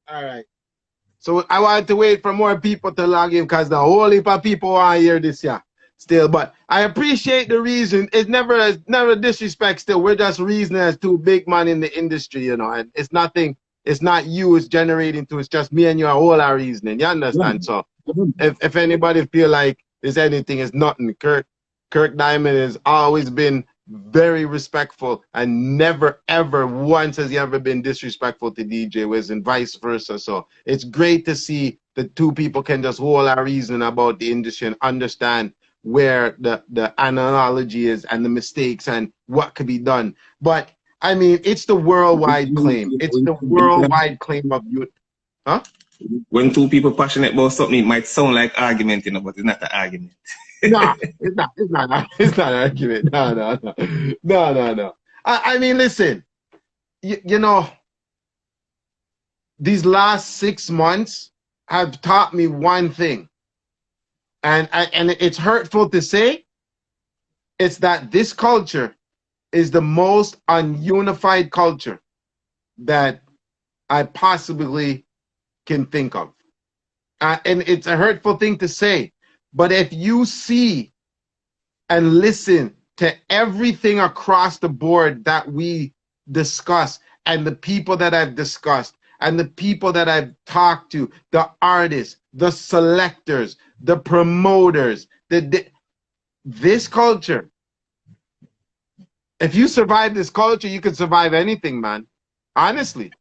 All right. So I want to wait for more people to log in because the whole heap of people want to hear this, yeah. Still, but I appreciate the reason. It's never disrespect. Still, we're just reasoning as two big man in the industry, you know. And it's nothing. It's not you. It's generating to. It's just me and you. All our reasoning. You understand? So, if anybody feel like there's anything, it's nothing. Kirk Diamond has always been very respectful and never ever once has he ever been disrespectful to DJ Wiz and vice versa. So it's great to see the two people can just hold our reason about the industry and understand where the analogy is and the mistakes and what could be done. But I mean, it's the worldwide claim. It's the worldwide claim of youth. Huh? When two people passionate about something, it might sound like argument, you know, but it's not an argument. No, it's not. It's not an argument. No. I mean, listen. You know, these last 6 months have taught me one thing, and it's hurtful to say. It's that this culture is the most ununified culture that I possibly can think of, and it's a hurtful thing to say. But if you see and listen to everything across the board that we discuss and the people that I've discussed and the people that I've talked to, the artists, the selectors, the promoters, this culture, if you survive this culture, you can survive anything, man. Honestly,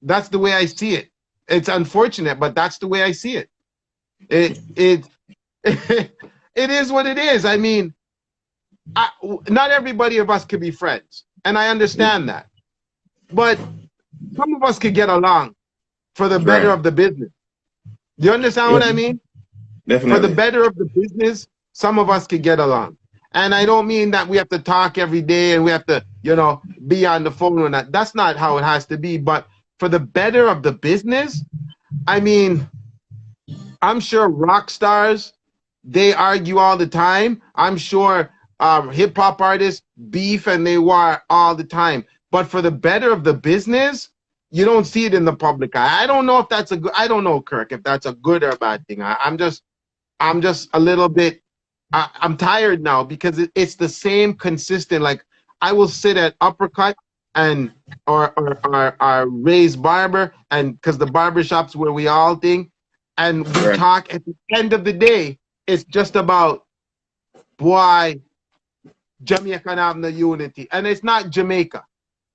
that's the way I see it. It's unfortunate, but that's the way I see it. It is what it is. I mean, not everybody of us could be friends, and I understand that. But some of us could get along for the better of the business. Do you understand what I mean? Definitely. For the better of the business, some of us could get along. And I don't mean that we have to talk every day and we have to, you know, be on the phone or that. That's not how it has to be. But for the better of the business, I mean, I'm sure rock stars, they argue all the time. I'm sure hip hop artists beef and they war all the time. But for the better of the business, you don't see it in the public eye. I don't know if that's a good. I don't know, Kirk, if that's a good or a bad thing. I'm just a little bit. I'm tired now because it's the same consistent. Like I will sit at Uppercut and or Ray's Barber, and because the barber shops where we all think. And we talk at the end of the day, it's just about why Jamaica have no unity. And it's not Jamaica.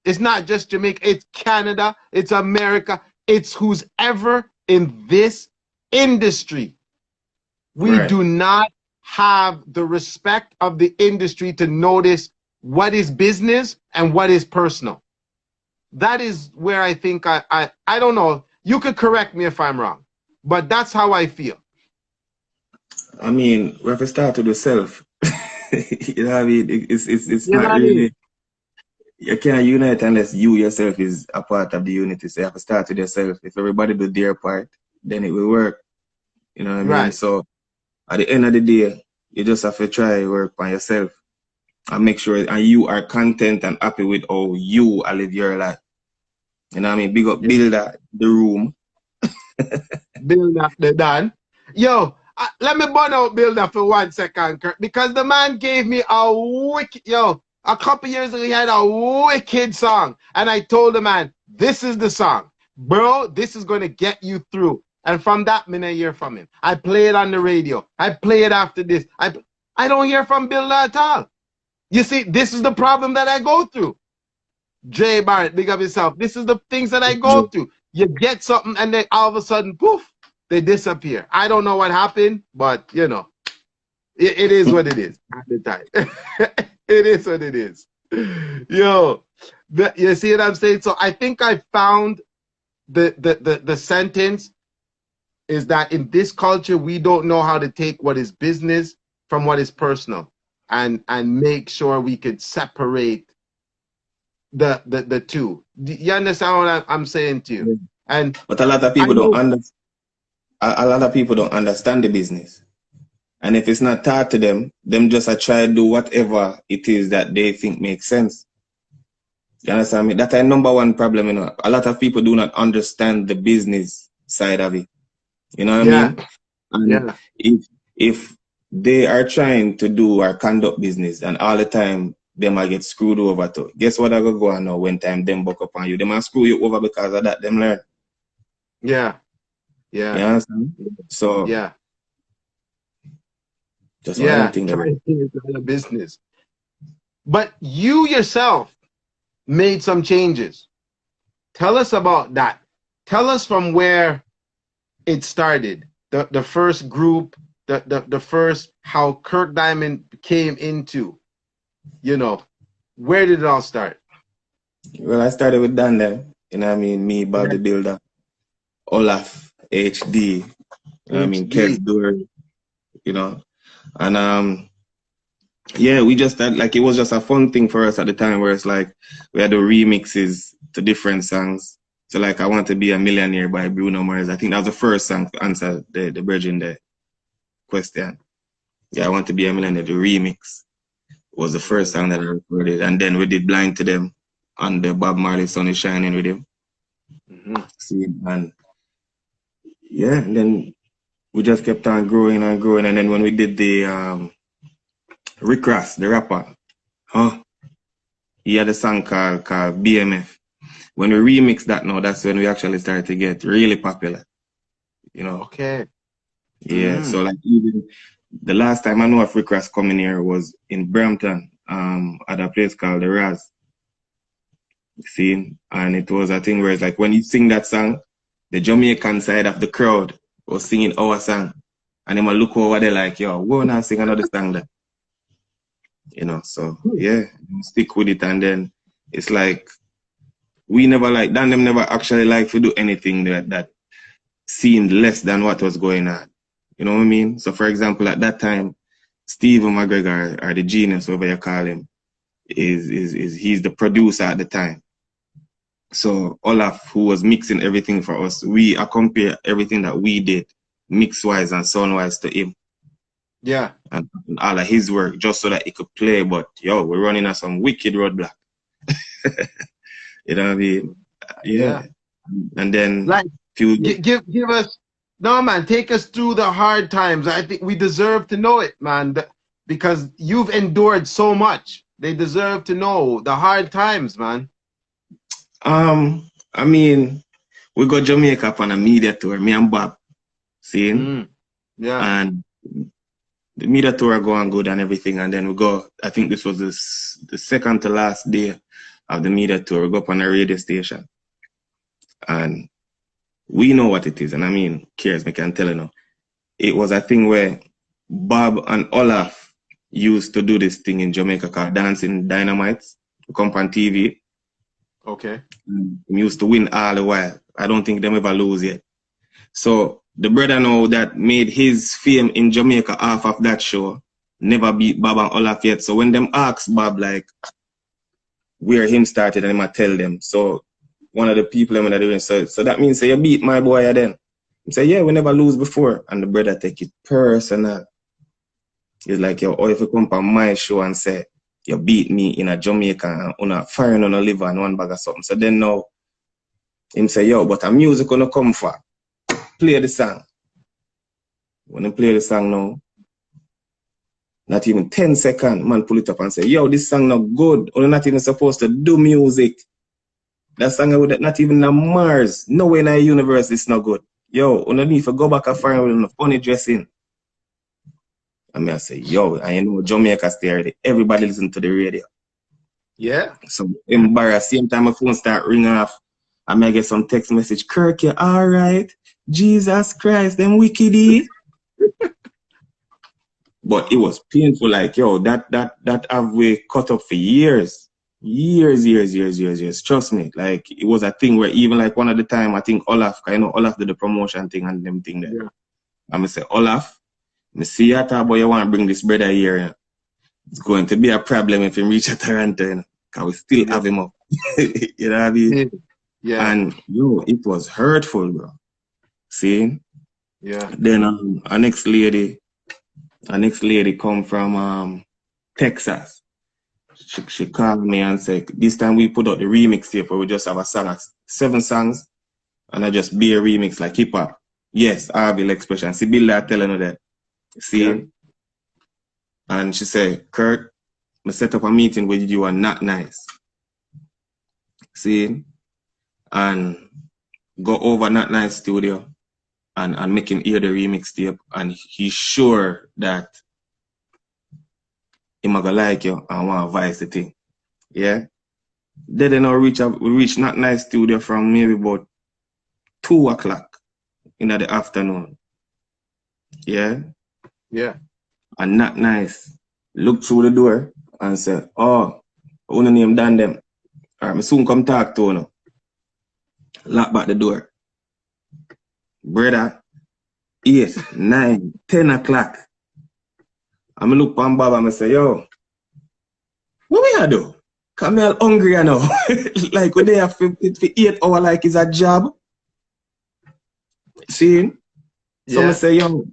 It's not just Jamaica. It's Canada. It's America. It's who's ever in this industry. We do not have the respect of the industry to notice what is business and what is personal. That is where I think I don't know. You could correct me if I'm wrong. But that's how I feel. I mean, we have to start with yourself. You know what I mean? It's not really. You can't unite unless you yourself is a part of the unity. So you have to start with yourself. If everybody do their part, then it will work. You know what I mean? So at the end of the day, you just have to try work on yourself and make sure and you are content and happy with how you live your life. You know what I mean? Big up, build the room. Build up the done. Yo, let me burn out Builder for 1 second, Kirk, because the man gave me a wicked, a couple years ago he had a wicked song. And I told the man, this is the song. Bro, this is going to get you through. And from that minute, I hear from him. I play it on the radio. I play it after this. I don't hear from Builder at all. You see, this is the problem that I go through. Jay Barrett, big up yourself. This is the things that I go through. You get something and then all of a sudden, poof, they disappear. I don't know what happened, but you know, it is what it is at the time. It is what it is. Yo, you see what I'm saying? So I think I found the sentence is that in this culture, we don't know how to take what is business from what is personal and make sure we could separate the two. You understand what I'm saying to you? But a lot of people don't understand. A lot of people don't understand the business, and if it's not taught to them just try to do whatever it is that they think makes sense. You understand me? That's a number one problem, you know. A lot of people do not understand the business side of it. You know what I Yeah. mean? And Yeah. if they are trying to do or conduct business and all the time they might get screwed over too. Guess what I go on now when time them buck up on you? They might screw you over because of that, them learn. Yeah. You Yeah. understand? So Yeah. just one of them Yeah. things. Trying to run a business. But you yourself made some changes. Tell us about that. Tell us from where it started. The first group, the first how Kirk Diamond came into, you know, where did it all start? Well, I started with Dan there. You know what I mean? Me, Bob the Builder, Olaf, HD, you know what I mean? Kes HD. Door, you know. And yeah, we just had, like, it was just a fun thing for us at the time where it's like we had the remixes to different songs. So like I Want to Be a Millionaire by Bruno Mars. I think that was the first song to answer the Virgin the question. Yeah, I Want to Be a Millionaire, the remix was the first song that I recorded. And then we did Blind to Them on the Bob Marley Sun is Shining with him. See, and yeah, and then we just kept on growing and growing. And then when we did the Rick Ross, the rapper, he had a song called BMF. When we remixed that now, that's when we actually started to get really popular. You know? Okay. Yeah. So like even the last time I know of Rick Ross coming here was in Brampton, at a place called the Raz. See? And it was a thing where it's like when you sing that song, the Jamaican side of the crowd was singing our song. And then I look over there like, yo, we're not sing another song there. You know, so yeah, stick with it. And then it's like we never like Dan them never actually like to do anything that seemed less than what was going on. You know what I mean? So for example, at that time, Stephen McGregor, or the genius, whatever you call him, is he's the producer at the time. So Olaf, who was mixing everything for us, we compare everything that we did, mix wise and sound wise, to him. Yeah. And all of his work just so that he could play. But yo, we're running at some wicked roadblock. You know what I mean? Yeah. And then like give us no man, take us through the hard times. I think we deserve to know it, man, because you've endured so much. They deserve to know the hard times, man. I mean, we got Jamaica on a media tour, me and Bob. See? Yeah. And the media tour going good and everything, and then we go, I think this was the second to last day of the media tour. We go up on a radio station. And we know what it is, and I mean, cares, me can tell you now. It was a thing where Bob and Olaf used to do this thing in Jamaica called Dancing Dynamites. We come on TV. Okay. We used to win all the while. I don't think them ever lose yet. So the brother now that made his fame in Jamaica off of that show never beat Bob and Olaf yet. So when them ask Bob like where him started, and him I tell them. So one of the people I'm doing, so that means say you beat my boy then. He say, yeah, we never lose before. And the brother take it personal. He's like, yo, or if you come on my show and say you beat me in a Jamaica and on a firing on a liver and one bag of something. So then now him say, yo, but a music gonna come for. Play the song. When I play the song now, not even 10 seconds, man pull it up and say, yo, this song not good. Or not even supposed to do music. That song with not even a Mars. Nowhere in the universe it's not good. Yo, underneath go back and find with a funny dressing. And I say, yo, I know Jamaica stay ready. Everybody listen to the radio. Yeah. So embarrassed. Same time my phone start ringing off. I may get some text message. Kirk, you all right? Jesus Christ, them wickedy. But it was painful. Like, yo, that have we cut up for years. Years. Trust me. Like, it was a thing where even like one of the time, I think Olaf, I know Olaf did the promotion thing and them thing there. Yeah. I'm going to say, Olaf, I see you talk about you want to bring this brother here. You know? It's going to be a problem if he reach Toronto, you know? Because we still have him up. You know what I mean? Yeah. And yo, it was hurtful, bro. See? Yeah. Then our next lady come from Texas. she called me and said, this time we put out the remix tape where we just have a song, 7 songs, and I just be a remix like hip hop. Yes, Harville expression. See, Bill that telling her that. See? Yeah. And she said, Kirk, I set up a meeting with you and Not Nice. See? And go over Not Nice studio and make him hear the remix tape. And he's sure that he gonna like you and want to vice the thing. Yeah? Then we reach Not Nice studio from maybe about 2 o'clock in the afternoon. Yeah? Yeah. And Not Nice look through the door and say, oh, who name done them? Alright, me soon come talk to you. Lock back the door. Brother, 8, 9, 10 o'clock. I look on Bob and I say, yo, what we gonna do? Come here hungry now. Like we there for 8 hours like it's a job. See? So I say, yo.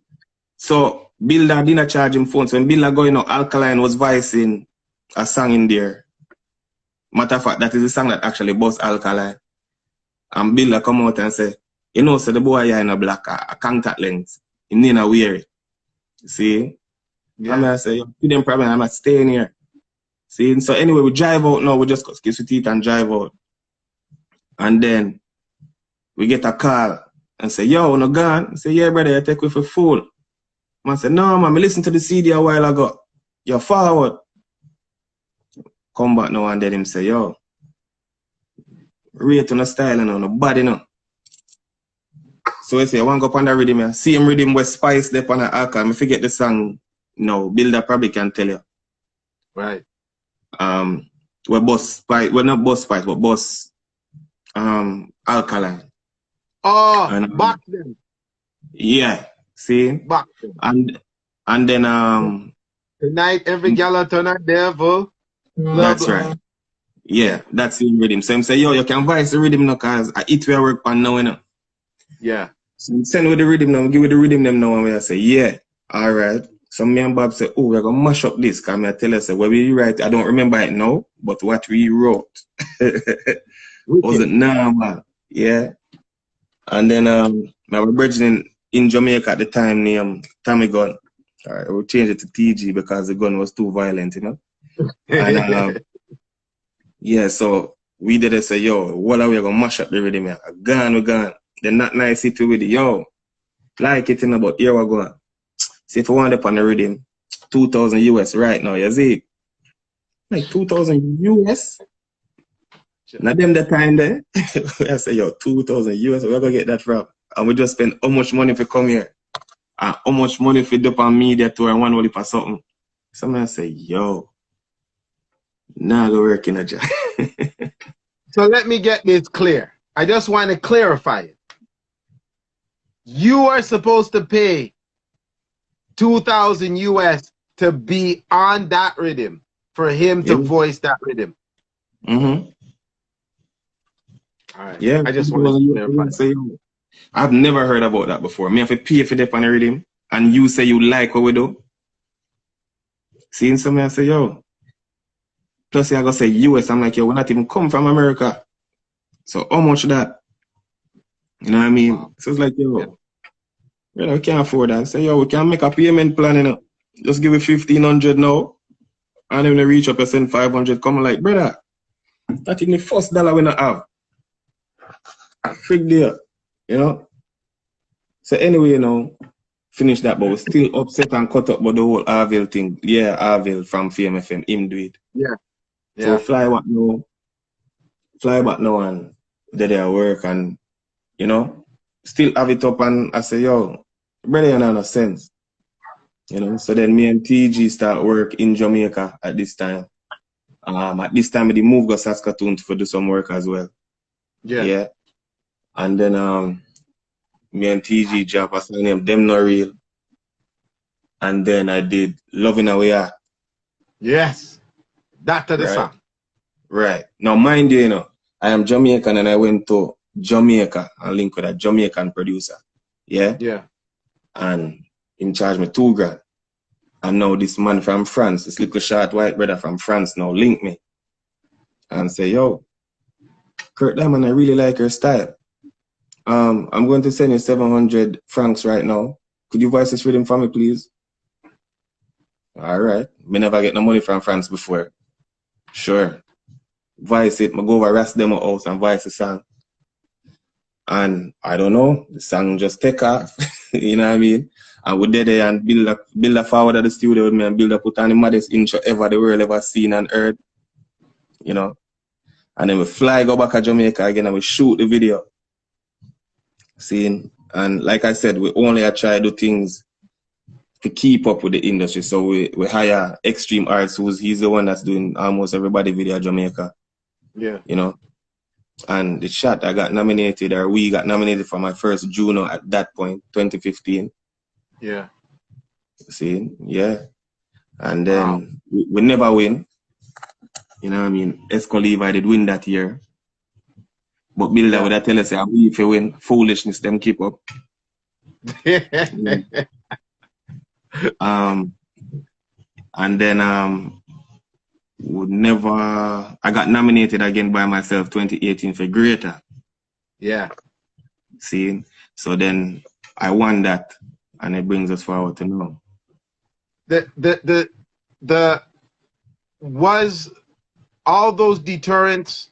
So Builder didn't charge him phone. So when Builder going out, Alkaline was voicing a song in there. Matter of fact, that is the song that actually bust Alkaline. And Builder come out and say, you know, so the boy here in a black a contact lens. He need to wear it. See? Yeah. And I say, yo, you them problem, I'm not staying here. See? So anyway, we drive out now, we just kiss with teeth and drive out. And then we get a call and say, yo, no gone. I say, yeah, brother, you take me for fool. Man said, no, man, I listened to the CD a while ago. You're forward. Come back now and then him say, yo, rate on the style and on the body now. So I say, I want to go up on the rhythm. See him rhythm with Spice there on the alcohol. I forget the song now. Builder probably can tell you. Right. We're boss Spice, we're not boss Spice, but boss Alkaline. Oh, and, back then. Yeah. See? Back then. And then tonight every gal turn a devil. That's right. Yeah, that's the rhythm. So him say, yo, you can voice the rhythm now because I eat where I work on now, you know. Yeah. So him send with the rhythm now, give with the rhythm them now, and we say, yeah, all right. So me and Bob say, oh, we're gonna mash up this, because I tell us what we write, I don't remember it now, but what we wrote wasn't normal. Yeah. And then I was bridging in Jamaica at the time named Tommy Gun. All right, we changed it to TG because the gun was too violent, you know. And yeah, so we did it say, yo, what are we gonna mash up the rhythm? We're gone. They're Not Nice it with it. Yo, like it in about here we're going. See if I want up on the rhythm, 2,000 US right now, you see? Like 2,000 US? Not them the time there. I say, yo, 2,000 US, where gonna get that from? And we just spend how much money for come here? And how much money for up on media tour and one for something? Someone say, yo, now go work in a job. So let me get this clear. I just want to clarify it. You are supposed to pay 2,000 US to be on that rhythm for him to voice that rhythm. Mm-hmm. All right. Yeah, I just want to clarify. I've never heard about that before. Me have to pay for the on the rhythm, and you say you like what we do. Seeing somebody say, yo. Plus, I go say US. I'm like, yo, we're not even come from America. So how much that? You know what I mean? Wow. So it's like, yo, we can't afford that. Say, yo, we can make a payment plan, you know. Just give it 1,500 now. And then when they reach up, I send 500. Come like, brother, that's in the first dollar we not have. Freak deal, you know. So anyway, you know, finish that, but we're still upset and cut up about the whole Harville thing. Yeah, Harville from FMFM, him do it. Yeah. So fly back now and did their work and, you know, still have it up and I say, yo, brother, you know, no sense. You know, so then me and TG start work in Jamaica at this time. At this time, they moved to Saskatoon to do some work as well. Yeah. Yeah. And then me and TG job as name Them Not Real. And then I did Loving Away At. Yes. That to the song. Right. Now mind you, you know, I am Jamaican and I went to Jamaica and linked with a Jamaican producer. Yeah? Yeah. And he charged me $2,000. And now this man from France, this little short white brother from France now link me and say, yo, Kirk Diamond, I really like your style. I'm going to send you 700 francs right now. Could you voice this rhythm for me, please? All right. Me never get no money from France before. Sure. Voice it. I go over Ras Demo house and voice the song. And I don't know, the song just take off. You know what I mean? And we did there and build a forward at the studio with me and build a put on the maddest intro ever the world ever seen and heard. You know? And then we fly go back to Jamaica again and we shoot the video. See? And like I said, we only try to do things to keep up with the industry. So we hire Extreme Arts, he's the one that's doing almost everybody video at Jamaica. Yeah. You know? And the shot I got nominated, or we got nominated for my first JUNO at that point, 2015. Yeah. See? Yeah. And then we never win. You know what I mean? Escoliva did win that year. But Builder would tell us, we if you win, foolishness, them keep up. And then I got nominated again by myself 2018 for Greater. Yeah. See? So then I won that, and it brings us forward to now. Was all those deterrents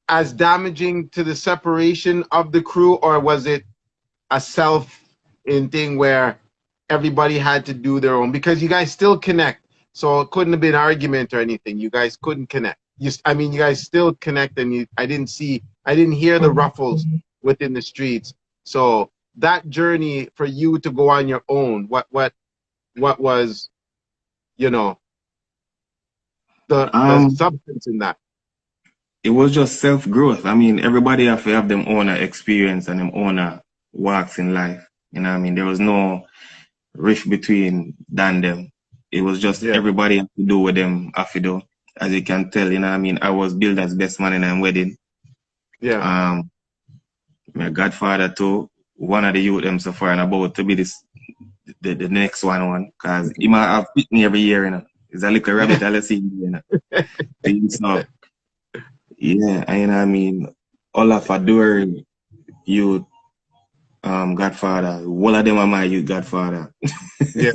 as damaging to the separation of the crew, or was it a self-in thing where everybody had to do their own? Because you guys still connect. So it couldn't have been argument or anything. You guys couldn't connect. You guys still connect, and I didn't hear the ruffles within the streets. So that journey for you to go on your own, what was, you know, the substance in that? It was just self-growth. I mean, everybody have to have them own experience and them own walks in life. You know what I mean? There was no rift between them. It was just everybody have to do what them have to do. As you can tell, you know what I mean? I was billed as best man in a wedding. Yeah. My godfather too, one of the youth them so far and about to be the next one, because he might have beat me every year, you know. It's a little rabbit I'll see, you know. So, yeah, and you know what I mean? Olaf Adore, youth, godfather. All of them are my youth godfather. Yeah.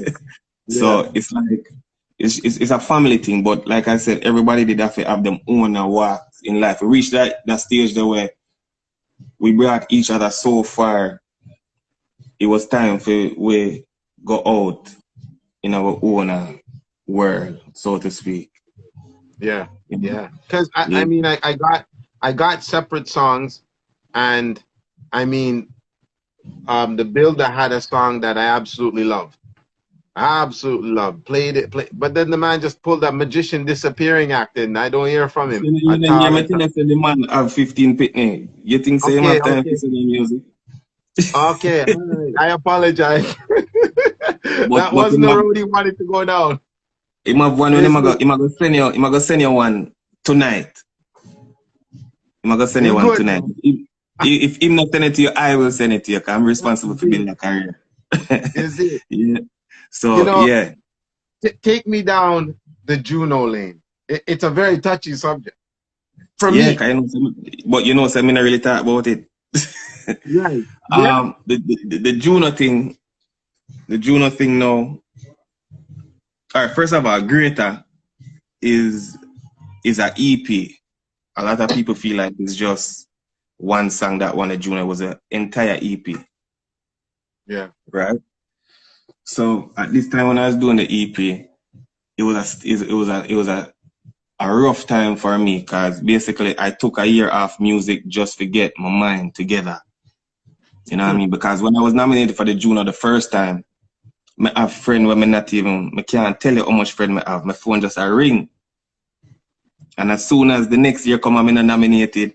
So it's like it's a family thing, but like I said, everybody did have to have them own walk in life. We reached that stage there where we brought each other so far. It was time for we go out in our own world, so to speak. Yeah, yeah. Because I mean, I got separate songs, and I mean, the Builder had a song that I absolutely loved. Played it, but then the man just pulled that magician disappearing act in. I don't hear from him. You think the man have 15 pitney. You think say him have time to sing music? Okay, I apologize. That wasn't the road he wanted to go down. He might one when he might go send you one tonight. He might go send you one tonight. If him not send it to you, I will send it to you, because I'm responsible for building a career. Is it? Yeah. So, you know, yeah. Take me down the JUNO lane. It's a very touchy subject. For me. But you know, so I mean, I really talk about it. Right. The JUNO thing now. All right, first of all, Greater is an EP. A lot of people feel like it's just one song that won a JUNO. It was an entire EP. Yeah. Right. So at this time when I was doing the EP, it was a rough time for me, because basically I took a year off music just to get my mind together. You know what I mean? Because when I was nominated for the JUNO the first time, I have a friend where I can't tell you how much friend I have. My phone just a ring. And as soon as the next year come, I'm nominated,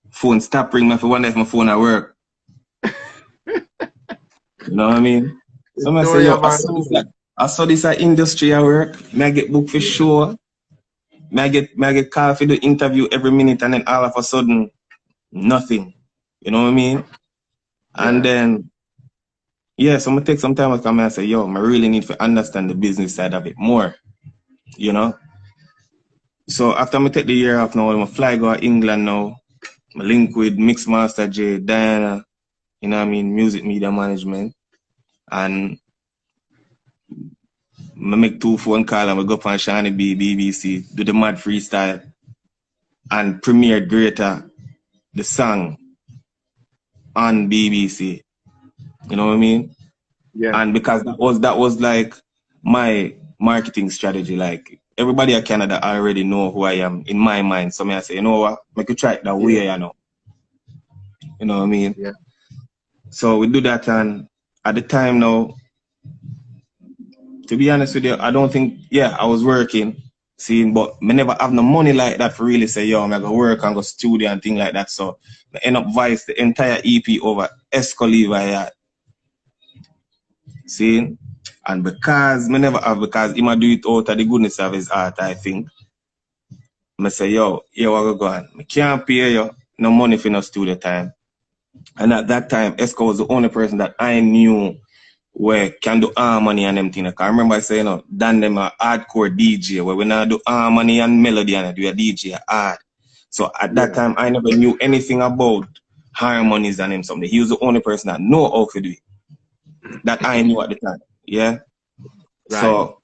phone stop ring. I wonder if my phone at work. You know what I mean? So I say, I saw this industry at work. I get booked for show. I get called for the interview every minute, and then all of a sudden, nothing. You know what I mean? Yeah. And then yeah, so I take some time to come and say, yo, I really need to understand the business side of it more, you know? So after I take the year off now, I'm fly go to England now. I link with Mixmaster J, Diana, you know what I mean, music media management. And I make 2 phone calls and we go up on Shani B, BBC, do the mad freestyle and premiere Greater, the song on BBC. You know what I mean? Yeah. And because that was like my marketing strategy. Like everybody in Canada already know who I am in my mind. So I say, you know what, make you try it that way, you know. You know what I mean? Yeah. So we do that, and at the time now, to be honest with you, I don't think, yeah, I was working, seeing, but I never have no money like that for really say, yo, I'm gonna go work and go studio and thing like that. So I end up vice the entire EP over Escoliva I had. See? And because I never have, because he might do it out of the goodness of his heart, I think. I say, yo, here we go on. I can't pay you no money for no studio time. And at that time, Esco was the only person that I knew where can do harmony and them things. I remember saying, you know, Dan them a hardcore DJ where we now do harmony and melody and do a DJ hard. So at that time, I never knew anything about harmonies and him something. He was the only person that know how to do it. That I knew at the time. Yeah. Right. So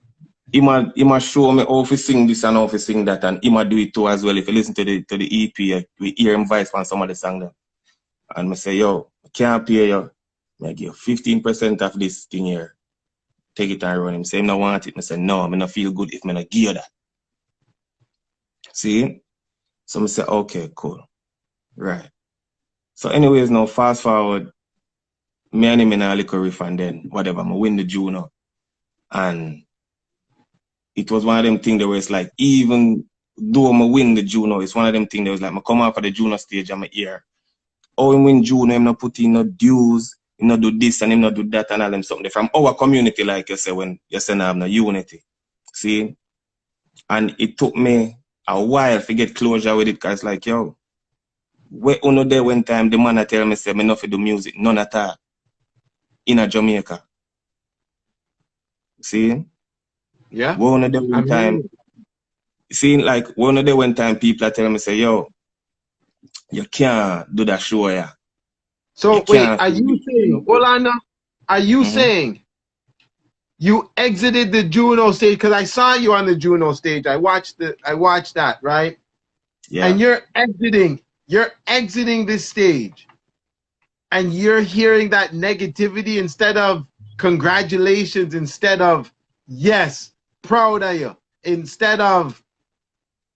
he must show me how to sing this and how to sing that, and he must do it too as well. If you listen to the EP, we hear him voice on some of the songs there. And I say, yo, I can't pay you. I give 15% of this thing here. Take it and run him. Say, I don't want it. I say, no, I don't feel good if I don't give you that. See? So I say, okay, cool. Right. So anyways, now fast forward, me and him in a little riff and then whatever, I win the JUNO. And it was one of them things that was like, even though I win the JUNO, it's one of them things that was like, I come out for the JUNO stage and I hear, oh, him win JUNO, him not put in no dues, him not do this and him not do that and all them something. From our community, like you say, when you say I have no unity. See? And it took me a while to get closure with it, because it's like, yo, where uno there one time, the man tell me, say, me not do music, none at all, in a Jamaica. See? Yeah. Where uno there one time, see, like, where uno there one time, people are telling me, say, yo, you can't do that show, yeah. So wait, are you saying, hold on now, are you saying you exited the JUNO stage? Because I saw you on the JUNO stage. I watched that, right? Yeah. And you're exiting this stage, and you're hearing that negativity instead of congratulations, instead of yes, proud of you, instead of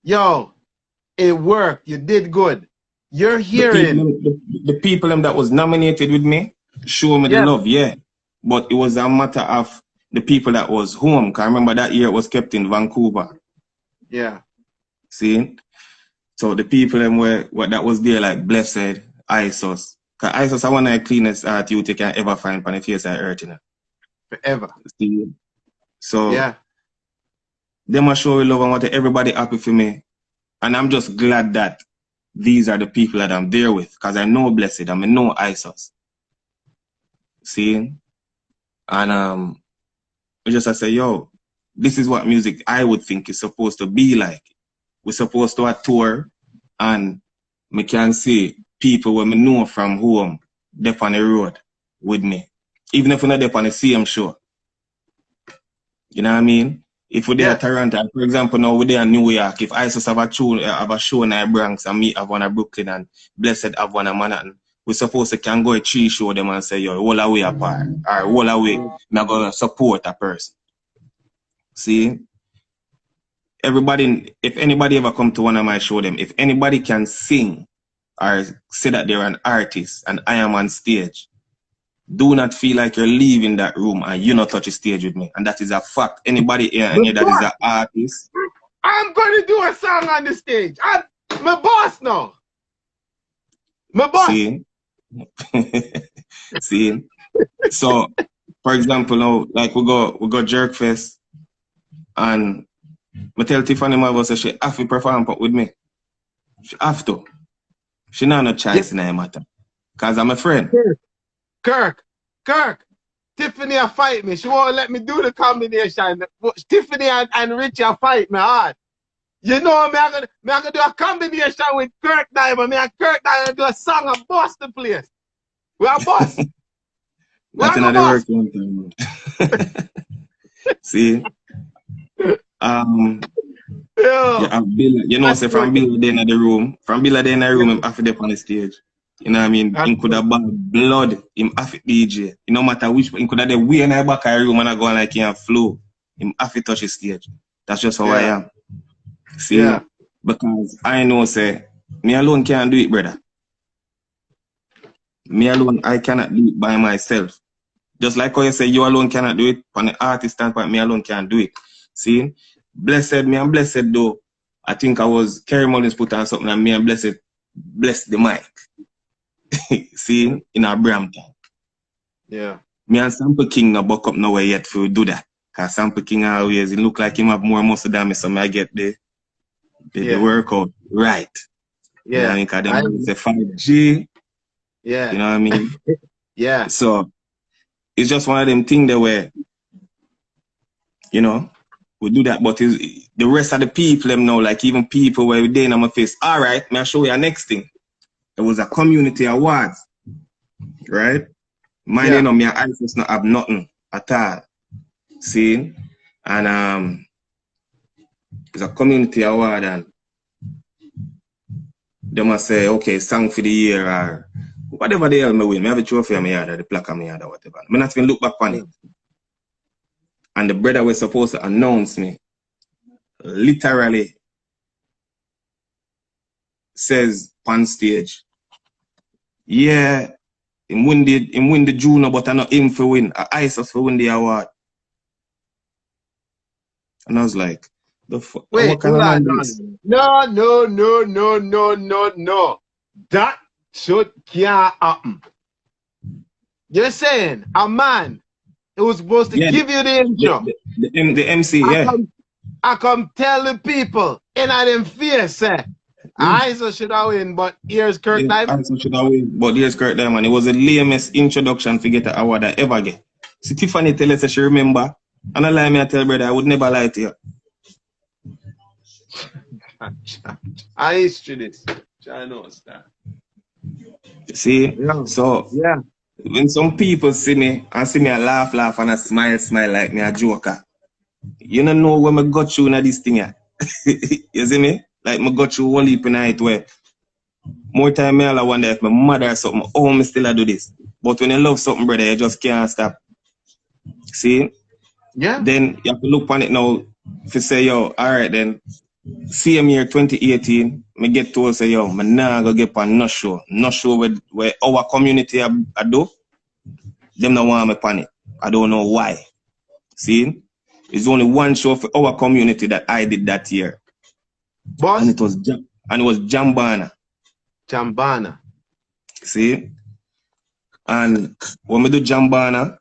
yo, it worked, you did good. You're hearing the people that was nominated with me show me the love, yeah. But it was a matter of the people that was home. Cause I remember that year it was kept in Vancouver. Yeah. See? So the people that was there, like Blessed, Isos. Cause Isos are one of the cleanest art you can ever find on the face of earth, you know. Forever. See? So yeah. They must show love and want everybody happy for me. And I'm just glad that these are the people that I'm there with, because I know Blessed, I know Isos. See? And I say, yo, this is what music I would think is supposed to be like. We're supposed to tour, and me can see people when me know from home, they're on the road with me. Even if we're not there on the same show. You know what I mean? If we're there at Toronto, for example, now we're there in New York, if Isos have a show in the Bronx and me have one in Brooklyn and Blessed have one in Manhattan, we're supposed to can go to 3 show them and say, yo, all away apart, or all away, I'm going to support a person. See? Everybody, if anybody ever come to one of my show them, if anybody can sing or say that they're an artist and I am on stage, do not feel like you're leaving that room and you not touch the stage with me. And that is a fact. Anybody here and here that is an artist. I'm going to do a song on the stage. I'm my boss now. My boss. See? See? So, for example, now, like we go Jerk Fest, and I tell Tiffany my boss, she have to perform with me. She have to. She not no choice in that matter. Because I'm a friend. Kirk. Tiffany a fight me. She won't let me do the combination. Tiffany and Richie a fight me hard. You know, I'm gonna do a combination with Kirk Diamond. Me and Kirk Diamond do a song and bust the place. We are boss. We That's are go another boss. work one time. See? Yeah, Bill, you know, say from Bill there in the room, him have to dip on the stage. You know what I mean? He could have bought blood, him have to DJ. You no matter which, he could have the way in the back of the room and I go on like he and flow. Him have to touch the stage. That's just how I am. See? Because I know, say, me alone can't do it, brother. Me alone, I cannot do it by myself. Just like how you say, you alone cannot do it. From the artist standpoint, me alone can't do it. See? Blessed, me and Blessed though. I think I was, Kerry Mullins put on something and me and Blessed blessed the mic. See? In our Brampton. Yeah. Me and Sample King no buck up nowhere yet for do that. Because Sample King always, it look like him have more muscle than me, so I get the workout right. Yeah. You know, because them say 5G. Yeah. You know what I mean? Yeah. So, it's just one of them things that where, you know, we do that, but the rest of the people, them know, like even people where we day in my face, all right, may I show you our next thing. It was a community awards, right? Mine, you know, my eyes just not have nothing at all. See? And it's a community award and they must say, okay, song for the year or whatever the hell me win. Me have a trophy on my yard or the plaque on my yard or whatever. Me not even look back on it. And the brother was supposed to announce me. Literally says on stage, yeah, him win the JUNO, but I not him for win. I ISIS for win the award. And I was like, the fuck? Wait, what kind of man this? No. That can't happen. You're saying a man who was supposed to give you the intro. The MC, I come tell the people in them face, say, ISO should have win, but here's Kirk Diamond. ISO should have win, but here's Kirk Diamond. It was the lamest introduction to get an award I ever get. See, Tiffany tell us she remember. And I lie me, I tell brother, I would never lie to you. I history this. I know that. See? Yeah. So, when some people see me and see me I laugh and I smile like me a joker. You don't know when I got through in this thing here. You see me? Like I got through one leap in night where more time I wonder if my mother or something, oh, me still I do this. But when you love something, brother, you just can't stop. See? Yeah. Then you have to look on it now if you say, yo, all right then, same year 2018, me get told say, yo, me nah go get on no show where our community I do, them no want me on it. I don't know why. See? It's only one show for our community that I did that year. Boss? And it was Jambana. Jambana. See? And when we do Jambana,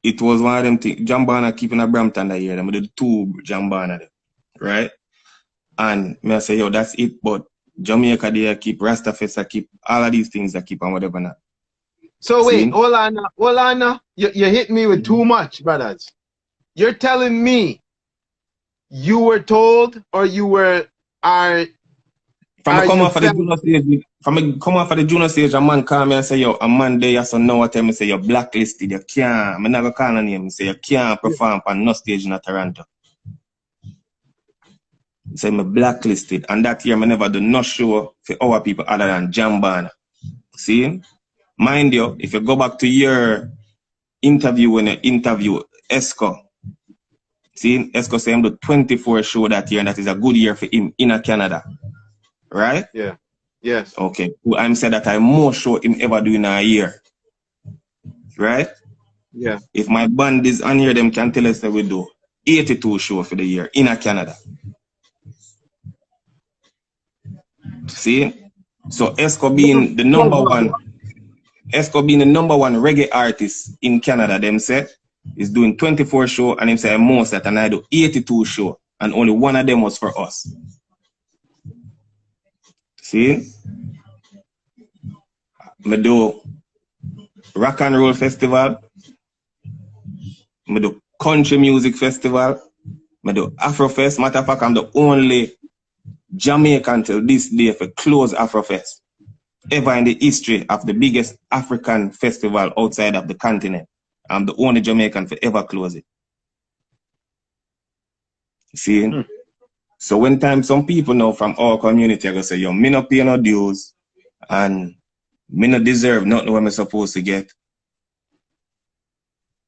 it was one of them things. Jambana keeping a Brampton that year. We did 2 Jambana there, right? And me I say, yo, that's it. But Jamaica there keep, Rastafest keep, all of these things that keep and whatever not. So wait, hold on. You hit me with too much, brothers. You're telling me you were told or you were From I come off of the JUNO stage, a man call me and say, yo, a man there, you so know what tell me say you're blacklisted, you can't, I'm not gonna call on him, say you can't perform on no stage in Toronto. He say me blacklisted, and that year I never do no show for our people other than Jambana. See? Mind you, if you go back to your interview when you interview Esco, see, Esco say him do 24 show that year, and that is a good year for him in Canada. Right? Yeah. Yes. Okay. Well, I'm saying that I more show him ever do in a year. Right? Yeah. If my band is on here, them can tell us that we do 82 show for the year in Canada. See? So Esco being the number one reggae artist in Canada, them say, is doing 24 show and him say most that and I do 82 show and only one of them was for us. See? Me do Rock and Roll Festival, I do country music festival, I do Afrofest. Matter of fact, I'm the only Jamaican till this day for close Afrofest ever in the history of the biggest African festival outside of the continent. I'm the only Jamaican to ever close it. See? So when time some people know from our community are gonna say, yo, me not pay no dues and me not deserve nothing what I'm supposed to get.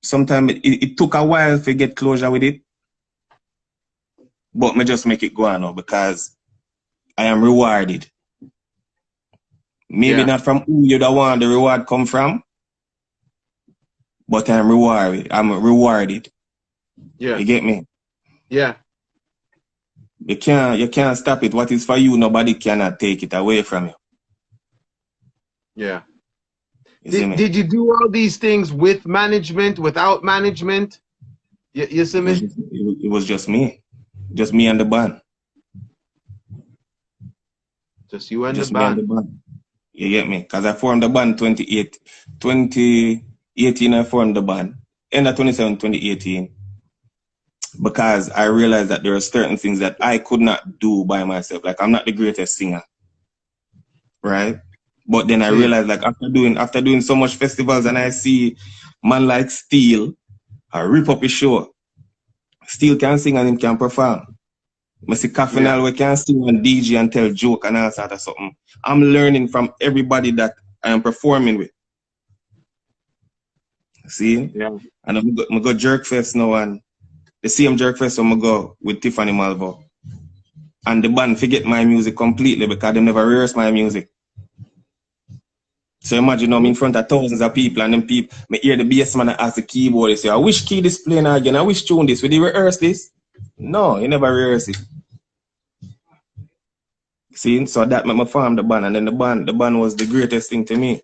Sometimes it took a while to get closure with it. But me just make it go on now because I am rewarded. Maybe not from who you don't want the reward come from, but I'm rewarded. I'm rewarded. Yeah. You get me? Yeah. You can't stop it. What is for you, nobody cannot take it away from you. Yeah. Did you do all these things with management, without management? You see me? It was just me. Just me and the band. Just you and just the me band. And the band. You get me? Because I formed the band 2018 I formed the band. End of 2018. Because I realized that there are certain things that I could not do by myself. Like I'm not the greatest singer. Right? But then I realized like after doing so much festivals and I see man like Steel, I rip up his show. Steel can sing and him can perform. I see Caffinal we can sing and DJ and tell joke and all sort of something. I'm learning from everybody that I am performing with. See? Yeah. And I'm go Jerk Fest now and the same Jerk Fest I'm go with Tiffany Malvo. And the band forget my music completely because they never rehearse my music. So imagine I'm in front of thousands of people and them people, me hear the bass man ask the keyboard, they say, I wish key this playing again, I wish tune this. Will you rehearse this? No, you never rehearse it. See, so that made me form the band, and then the band was the greatest thing to me.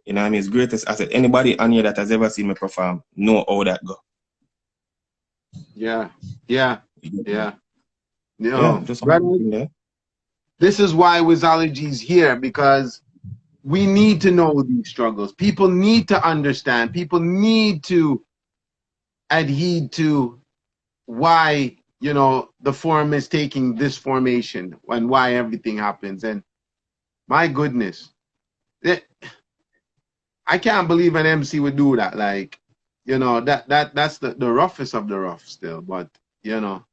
You know what I mean? It's greatest asset. Anybody on here that has ever seen me perform know how that go. Yeah. You know, yeah, just brother, this is why Wizology is here, because we need to know these struggles. People need to understand. People need to adhere to why, you know, the forum is taking this formation and why everything happens. And my goodness, I can't believe an MC would do that. Like, you know, that's the roughest of the rough still. But, you know,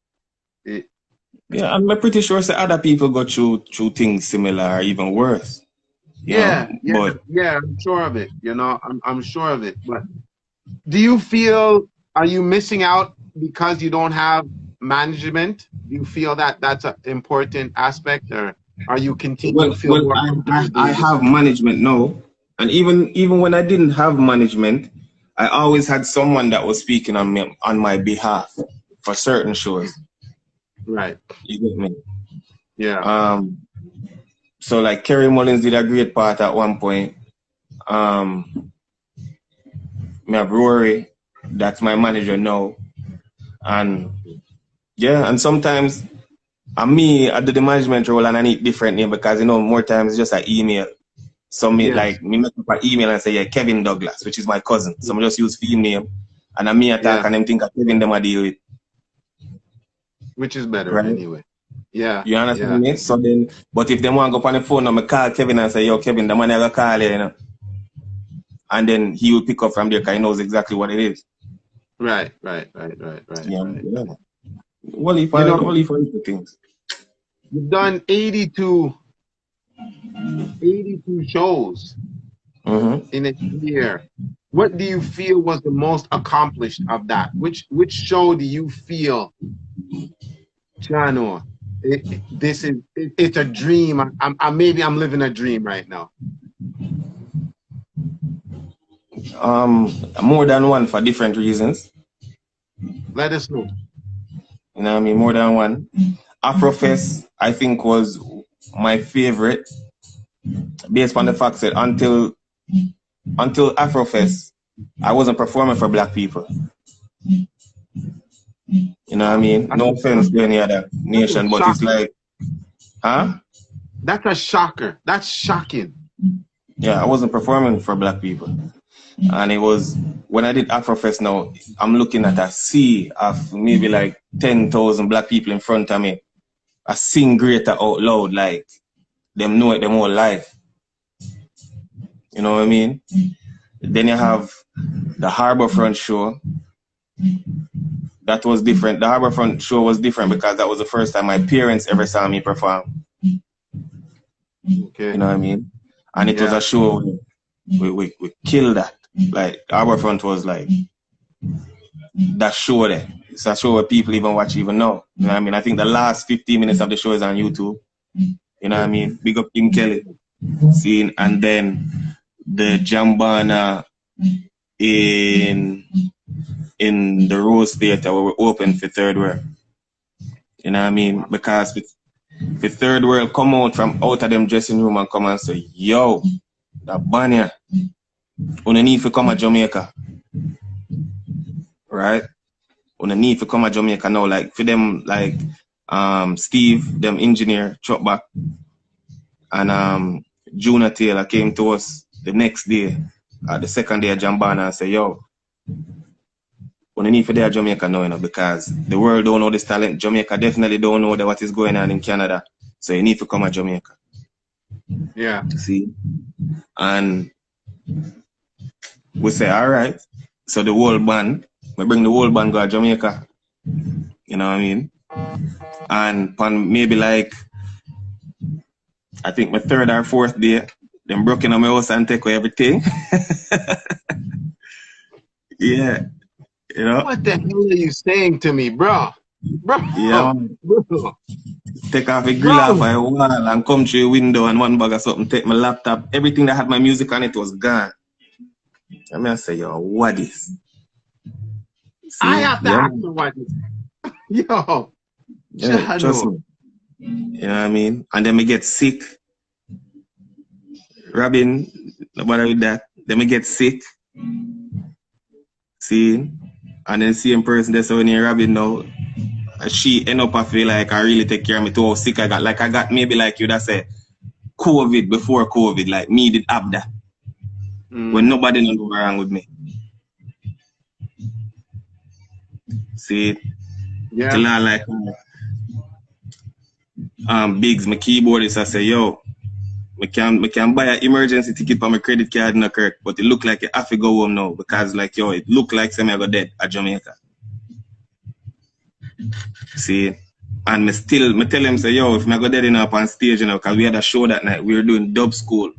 yeah, I'm pretty sure other people go through things similar or even worse. Yeah, I'm sure of it. You know, I'm sure of it. But do you feel, are you missing out because you don't have management? Do you feel that that's an important aspect, or are you continuing to feel more comfortable? I have management now, and even when I didn't have management, I always had someone that was speaking on my behalf for certain shows. Right. You get me? Yeah. So like Kerry Mullins did a great part at one point. Me have Rory, that's my manager now. And yeah, and sometimes I do the management role and I need different name because you know more times it's just an email. So me make up an email and say yeah, Kevin Douglas, which is my cousin. So I just use female name and I me attack and them think of Kevin them I deal with. Which is better anyway. Yeah. You understand me? So then, but if they want to go on the phone, I'm call Kevin and say, yo, Kevin, the man I call you, you know. And then he will pick up from there because he knows exactly what it is. Right. Yeah. Well, if I things. You've done 82 shows in a year. What do you feel was the most accomplished of that? Which show do you feel, JUNO, it's a dream? Maybe I'm living a dream right now. More than one for different reasons. Let us know. You know what I mean? More than one. Afrofest, I think, was my favorite, based on the fact that until Afrofest, I wasn't performing for black people. You know what I mean? No offense to any other nation, but it's like, huh? That's a shocker. That's shocking. Yeah, I wasn't performing for black people. And it was, when I did Afrofest now, I'm looking at a sea of maybe like 10,000 black people in front of me. I sing greater out loud, like them know it them whole life. You know what I mean? Then you have the Harborfront show. That was different. The Harborfront show was different because that was the first time my parents ever saw me perform. Okay. You know what I mean? And it was a show we killed that. Like Harborfront was like that show there. It's a show where people even watch even now. You know what I mean? I think the last 15 minutes of the show is on YouTube. You know what I mean? Big up Kim Kelly. Seeing, and then the Jambana in the Rose Theatre where we opened for Third World. You know what I mean? Because the Third World come out from out of them dressing room and come and say, yo, that Banya, you need to come to Jamaica. Right? You need to come to Jamaica now. Like for them, like Steve, them engineer, truck back, and JUNO Taylor came to us the next day, the second day of Jambana, and said, yo, we need for there Jamaica now, you know, because the world don't know this talent. Jamaica definitely don't know what is going on in Canada. So you need to come to Jamaica. Yeah. See? And we say, all right. So the whole band, we bring the whole band go to Jamaica. You know what I mean? And on maybe like, I think my third or fourth day, them broke into my house and take away everything. Yeah. You know? What the hell are you saying to me, bro? Bro. Yeah. Bro. Take off a grill off my wall and come through a window and one bag of something, take my laptop. Everything that had my music on it was gone. I mean, I say, yo, what is? See? I have to ask you what is. Yo. Yeah, trust me. You know what I mean? And then me get sick. Robin, no bother with that. Then me get sick. See? And then same person that's when you're Robin now, she end up I feel like I really take care of me to how sick I got. Like I got maybe like you that say COVID before COVID, like me did have that. When nobody knew what wrong with me. See? Yeah. Till I like Biggs, my keyboardist, I say, yo, we can buy an emergency ticket for my credit card in the Kirk, but it look like I have to go home now because like yo, it look like some I got dead at Jamaica. See, and me tell him say, yo, if I go dead enough on stage, you know, because we had a show that night, we were doing dub school.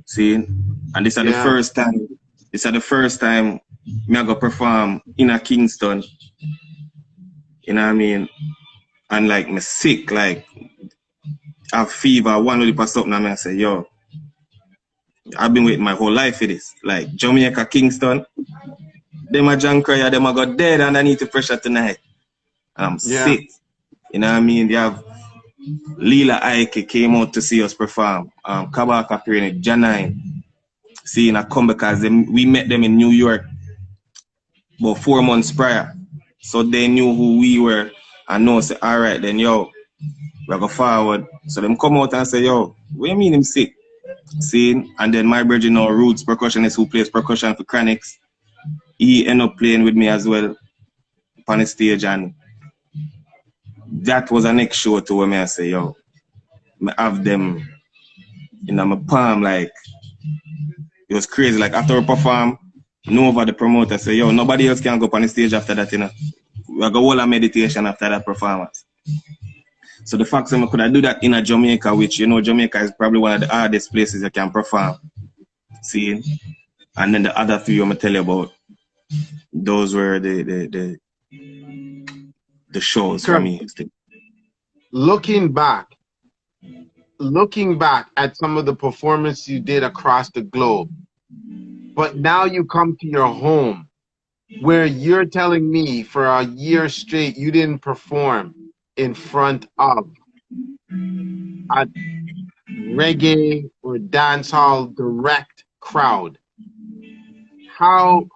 See, and this is the first time. This is the first time me I go perform in a Kingston. You know what I mean? And like me sick, like I have fever, one with something, and I say, yo, I've been waiting my whole life for this. Like Jamaica, Kingston, them a John Cryer, them a got dead underneath the pressure tonight. And I'm sick. You know what I mean? They have Leela Ike came out to see us perform. Kabaka Pyramid, Janine. Seeing I come because we met them in New York about 4 months prior. So they knew who we were and know say, all right, then yo, we go forward. So them come out and say, yo, what do you mean him sick? See, and then my brother now, Roots, percussionist who plays percussion for Chronics, he end up playing with me as well on the stage, and that was the next show to where me I say, yo, I have them in my palm, like, it was crazy. Like after we perform, Nova, the promoter, say, yo, nobody else can go up on the stage after that, you know. We go all a meditation after that performance. So the fact that I could do that in a Jamaica, which, you know, Jamaica is probably one of the hardest places you can perform. See? And then the other three I'm going to tell you about, those were the shows Kirk, for me. Looking back at some of the performances you did across the globe, but now you come to your home where you're telling me for a year straight you didn't perform in front of a reggae or dancehall direct crowd. How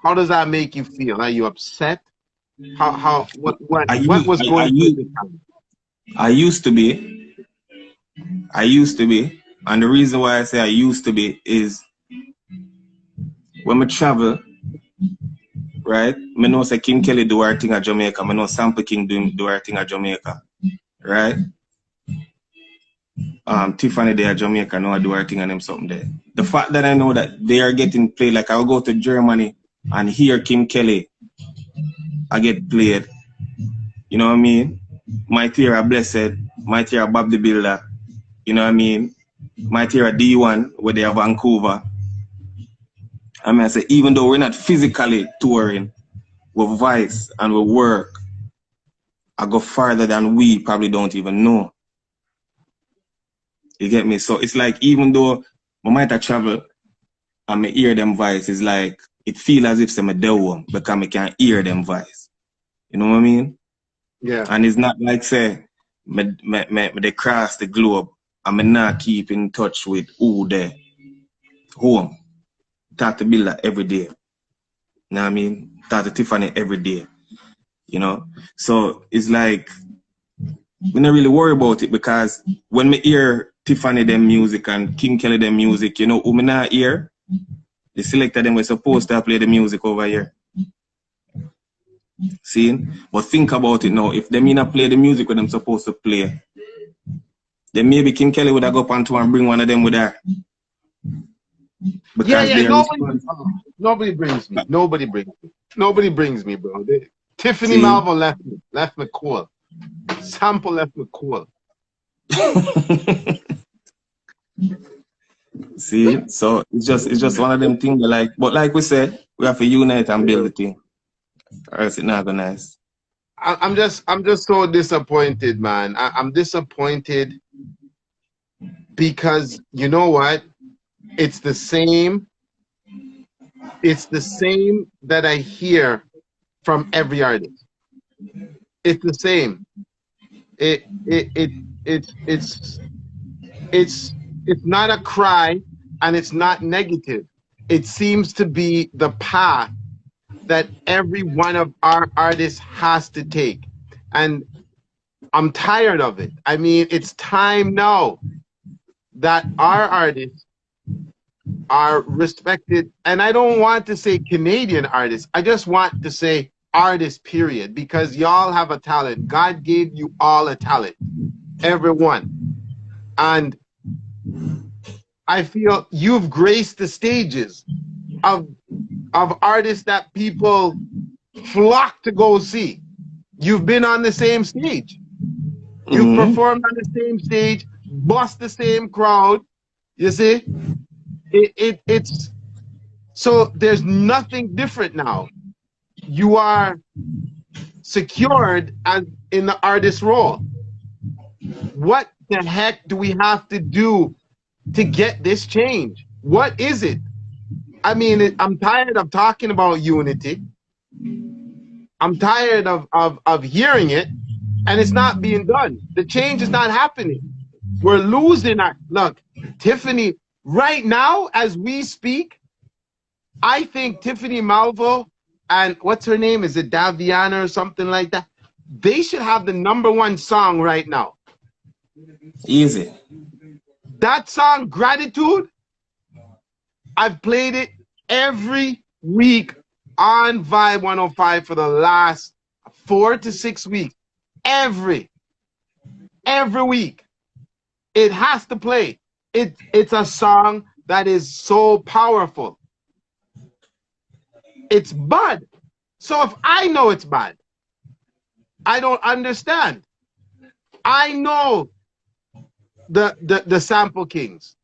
does that make you feel? Are you upset? What was going through? I used to be, and the reason why I say I used to be is when I travel, right? I know say King Kelly do her thing at Jamaica. I know Sample King do her thing at Jamaica, right? Tiffany there at Jamaica, know I do her thing and them something there. The fact that I know that they are getting played, like I'll go to Germany and hear King Kelly, I get played. You know what I mean? My Tierra Blessed, My Tierra Bob the Builder, you know what I mean? My Tierra D1, where they are Vancouver. I mean, I say, even though we're not physically touring, with Vice and with work, I go farther than we probably don't even know. You get me? So it's like, even though I might have travel and I hear them Vice, it's like, it feels as if I'm a devil because I can't hear them Vice. You know what I mean? Yeah. And it's not like, say, they cross the globe and I not keep in touch with who they home. Talk to Billa every day. You know what I mean? Talk to Tiffany every day. You know? So it's like, we not really worry about it because when me hear Tiffany them music and King Kelly them music, you know who me not hear? The selector them were supposed to play the music over here. See? But think about it now. If them not play the music what them supposed to play, then maybe King Kelly would have go up onto and bring one of them with her. Because nobody brings me. Nobody brings me. Nobody brings me, bro. Tiffany Malvo left me cool. Sample left me cool. See, so it's just one of them things like, but like we said, we have to unite and build the thing. Or else it's not gonna nice. I'm just so disappointed, man. I'm disappointed because you know what? It's the same that I hear from every artist. It's the same. It's not a cry and it's not negative. It seems to be the path that every one of our artists has to take. And I'm tired of it. I mean, it's time now that our artists are respected. And I don't want to say Canadian artists. I just want to say artists, period, because y'all have a talent. God gave you all a talent, everyone. And I feel you've graced the stages of artists that people flock to go see. You've been on the same stage. You've performed on the same stage, bust the same crowd. You see? It's so there's nothing different now. You are secured as in the artist role. What the heck do we have to do to get this change? What is it? I mean, I'm tired of talking about unity. I'm tired of hearing it, and it's not being done. The change is not happening. We're losing our look. Tiffany, right now, as we speak, I think Tiffany Malvo and what's her name? Is it Daviana or something like that? They should have the #1 song right now. Easy. That song, Gratitude, I've played it every week on Vibe 105 for the last 4 to 6 weeks. Every week. It has to play. It's a song that is so powerful. It's bad. So if I know it's bad, I don't understand. I know the Sample Kings,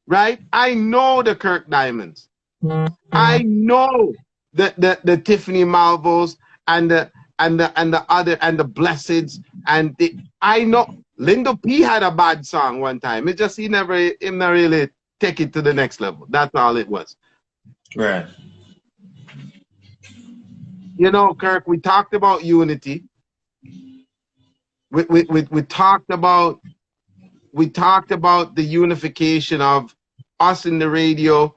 right? I know the Kirk Diamonds. I know the Tiffany Malvos and the other and the Blesseds and I know Lindo P had a bad song one time. It just he never really take it to the next level. That's all it was. Right. You know, Kirk, we talked about unity. We talked about the unification of us in the radio.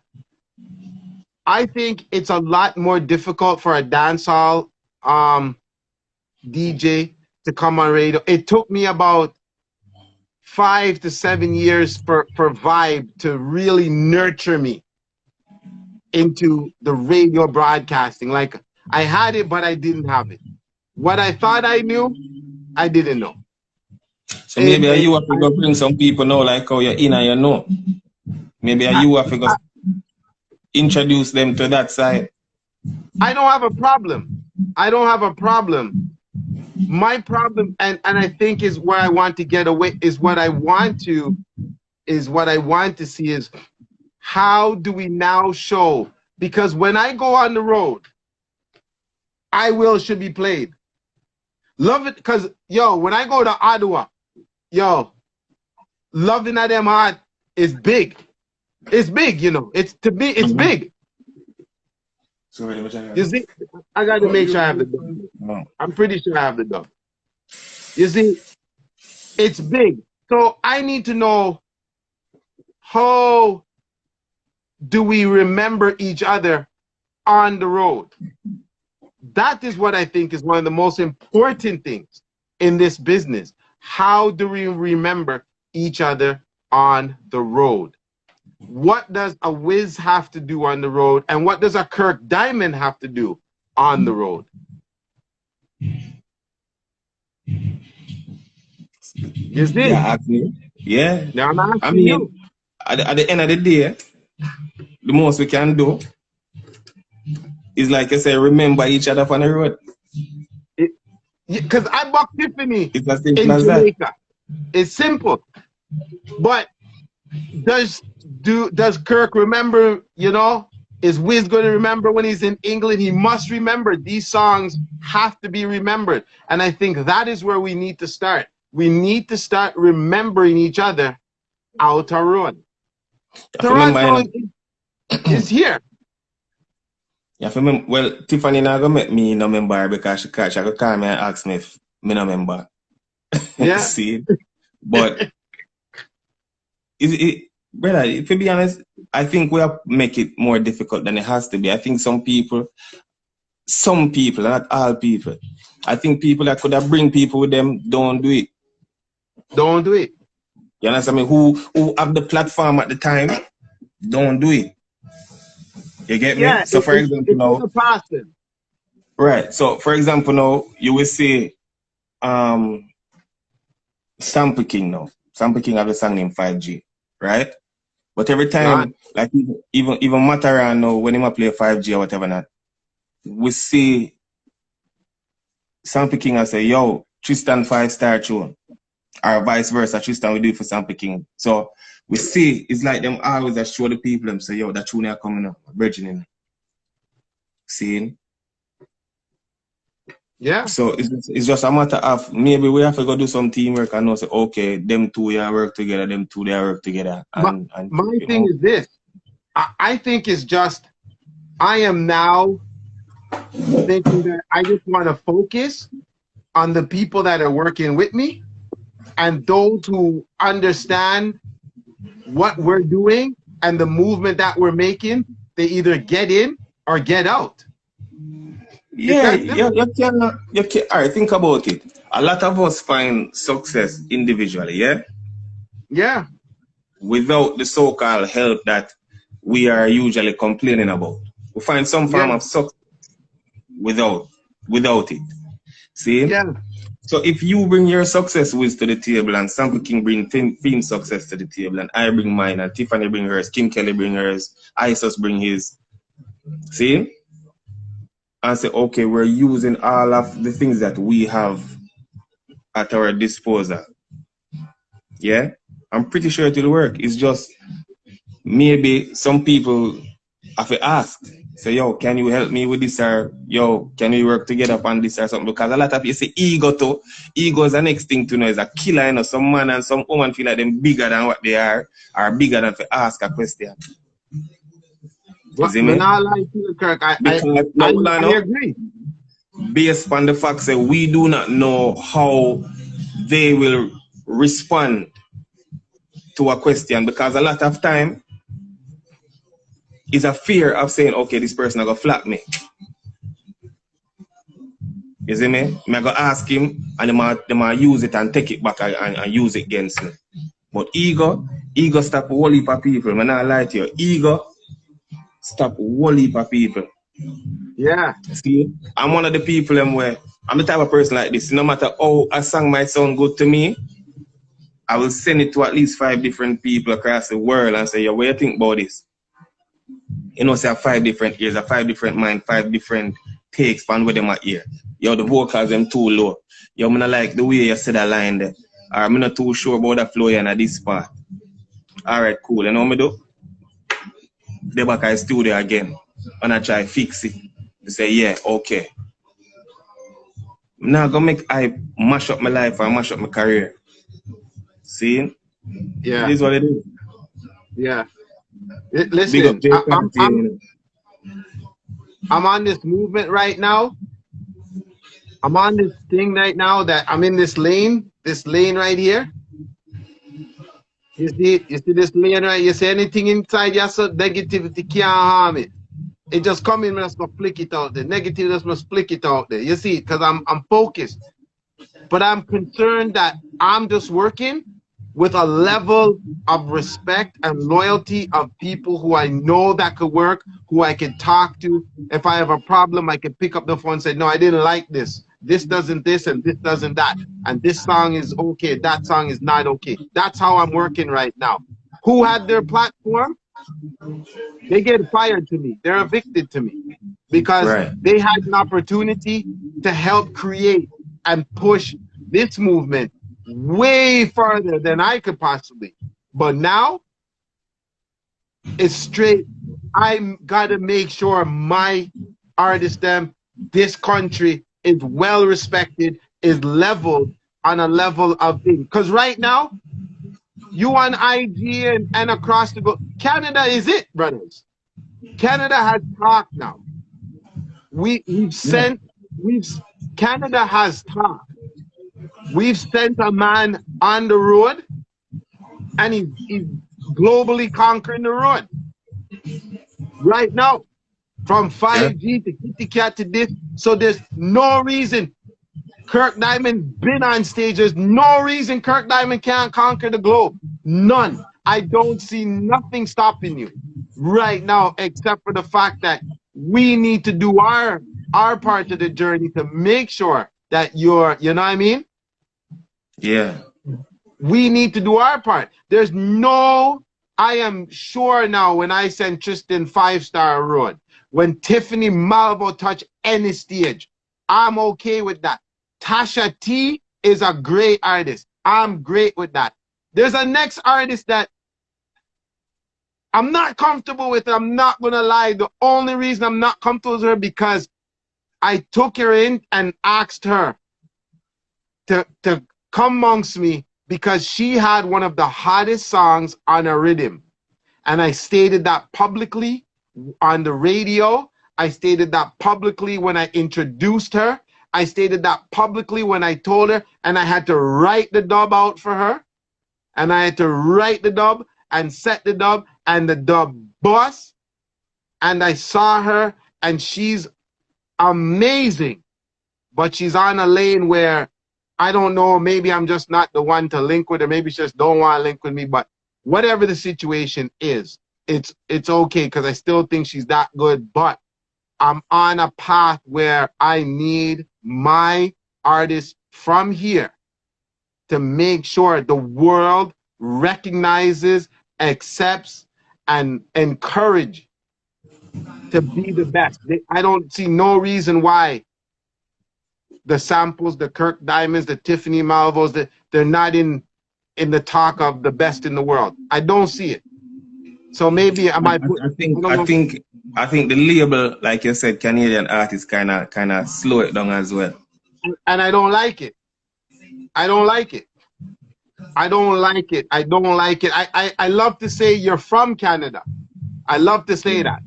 I think it's a lot more difficult for a dancehall DJ to come on radio. It took me about 5 to 7 years for Vibe to really nurture me into the radio broadcasting. Like I had it, but I didn't have it. What I thought I knew, I didn't know. So maybe you have to go bring some people now, like how you're in and you know. Maybe you have to go introduce them to that side. I don't have a problem. I don't have a problem. My problem, and I think is where I want to get away, is what I want to see is how do we now show? Because when I go on the road, I Will should be played. Love it, because yo, when I go to Ottawa, yo, Loving at Them Heart is big. It's big, you know. It's to me, it's big. Sorry, you see, I got to make sure I have the dub. No. I'm pretty sure I have the dub. You see, it's big. So I need to know, how do we remember each other on the road? That is what I think is one of the most important things in this business. How do we remember each other on the road? What does a Wiz have to do on the road? And what does a Kirk Diamond have to do on the road? You see? Yeah. Now I'm asking I mean, you. At the end of the day, the most we can do is, like I say, remember each other on the road. Because I bought Tiffany it's as simple in as Jamaica. That. It's simple. But does Kirk remember, you know? Is Wiz going to remember when he's in England? He must remember. These songs have to be remembered. And I think that is where we need to start. We need to start remembering each other out on road. Toronto is here. Yeah, well, Tiffany not gonna make me no member because she go call me and ask me if me no member. Yeah. See? But brother, to be honest, I think we have to make it more difficult than it has to be. I think some people, not all people, I think people that could have bring people with them don't do it. Don't do it. You understand me? Who have the platform at the time, don't do it. You get me? Yeah, so for example now, right. So for example now, you will see Sample King now. Sample King have a song named 5G, right? But every time, like even Mataran now, when he play 5G or whatever not, we see Sample King and say, yo, Tristan 5-star tune. Or vice versa, Tristan will do it for Sample King. So we see it's like them always that show the people them say, yo, that tune are coming up, virgin. Seeing? Yeah. So it's just a matter of maybe we have to go do some teamwork and know say, okay, them two they work together, them two they work together. And my thing is this. I think it's just I am now thinking that I just want to focus on the people that are working with me and those who understand what we're doing and the movement that we're making, they either get in or get out. Yeah, you can. All right, think about it. A lot of us find success individually, yeah? Yeah. Without the so-called help that we are usually complaining about. We find some form of success without it. See? Yeah. So if you bring your success with to the table and Sample King bring theme success to the table and I bring mine and Tiffany bring hers, Kim Kelly bring hers, Isos bring his. See? And say, okay, we're using all of the things that we have at our disposal. Yeah? I'm pretty sure it will work. It's just maybe some people have to ask. Say, yo, can you help me with this? Or, yo, can we work together on this or something? Because a lot of people say ego too. Ego is the next thing to know. Is a killer, you know. Some man and some woman feel like them bigger than what they are bigger than to ask a question. But not like you, Kirk. I agree. Based on the fact that we do not know how they will respond to a question, because a lot of time is a fear of saying, okay, this person is going to flap me. You see me? I'm going to ask him and they might use it and take it back and use it against me. But ego stop a whole heap of people. I'm not lie to you. Ego stop whole heap of people. Yeah. See, I'm one of the people where I'm the type of person like this. No matter how a song might sound good to me, I will send it to at least 5 different people across the world and say, yo, what do you think about this? You know, say 5 different ears, 5 different mind, 5 different takes from where them are here. Yo, the vocals them too low. Yo, I'm not like the way you said that line there. Or I'm not too sure about the flow here in this part. Alright, cool. You know what I do? They back at the studio again. And I try fix it. They say, yeah, okay. I'm not gonna make I mash up my life or mash up my career. See? Yeah. It is what it is. Yeah. Listen, I'm on this movement right now. I'm on this thing right now that I'm in this lane right here. You see this lane right? You say anything inside your negativity can't harm it. It just come in, must flick it out there. Negative just must flick it out there. You see, because I'm focused. But I'm concerned that I'm just working with a level of respect and loyalty of people who I know that could work, who I can talk to. If I have a problem, I can pick up the phone and say, no, I didn't like this. This doesn't this and this doesn't that. And this song is okay. That song is not okay. That's how I'm working right now. Who had their platform? They get fired to me. They're evicted to me because they had an opportunity to help create and push this movement way further than I could possibly. But now it's straight. I gotta make sure my artist, this country is well respected, is leveled on a level of thing. Because right now, you on IG and across the globe, Canada is it, brothers. Canada has talked now. Canada has talked. We've sent a man on the road, and he's globally conquering the road. Right now, from 5G to Kitty Cat to this, so there's no reason Kirk Diamond's been on stage. There's no reason Kirk Diamond can't conquer the globe. None. I don't see nothing stopping you right now, except for the fact that we need to do our part of the journey to make sure that you're, you know what I mean? Yeah. We need to do our part. There's no, I am sure now when I send Tristan 5-star road, when Tiffany Malvo touch any stage, I'm okay with that. Tasha T is a great artist. I'm great with that. There's a next artist that I'm not comfortable with. I'm not going to lie. The only reason I'm not comfortable with her because I took her in and asked her to come amongst me because she had one of the hottest songs on a rhythm. And I stated that publicly on the radio. I stated that publicly when I introduced her. I stated that publicly when I told her, and I had to write the dub out for her. And I had to write the dub and set the dub, and the dub bust. And I saw her, and she's amazing. But she's on a lane where, I don't know, maybe I'm just not the one to link with her. Maybe she just don't want to link with me. But whatever the situation is, it's okay because I still think she's that good. But I'm on a path where I need my artists from here to make sure the world recognizes, accepts, and encourage to be the best. I don't see no reason why the samples, the Kirk Diamonds, the Tiffany Malvos, they're not in the talk of the best in the world. I don't see it. So maybe I might put. I think the label, like you said, Canadian artists kind of slow it down as well. And I don't like it. I don't like it. I don't like it. I don't like it. I love to say you're from Canada. I love to say that,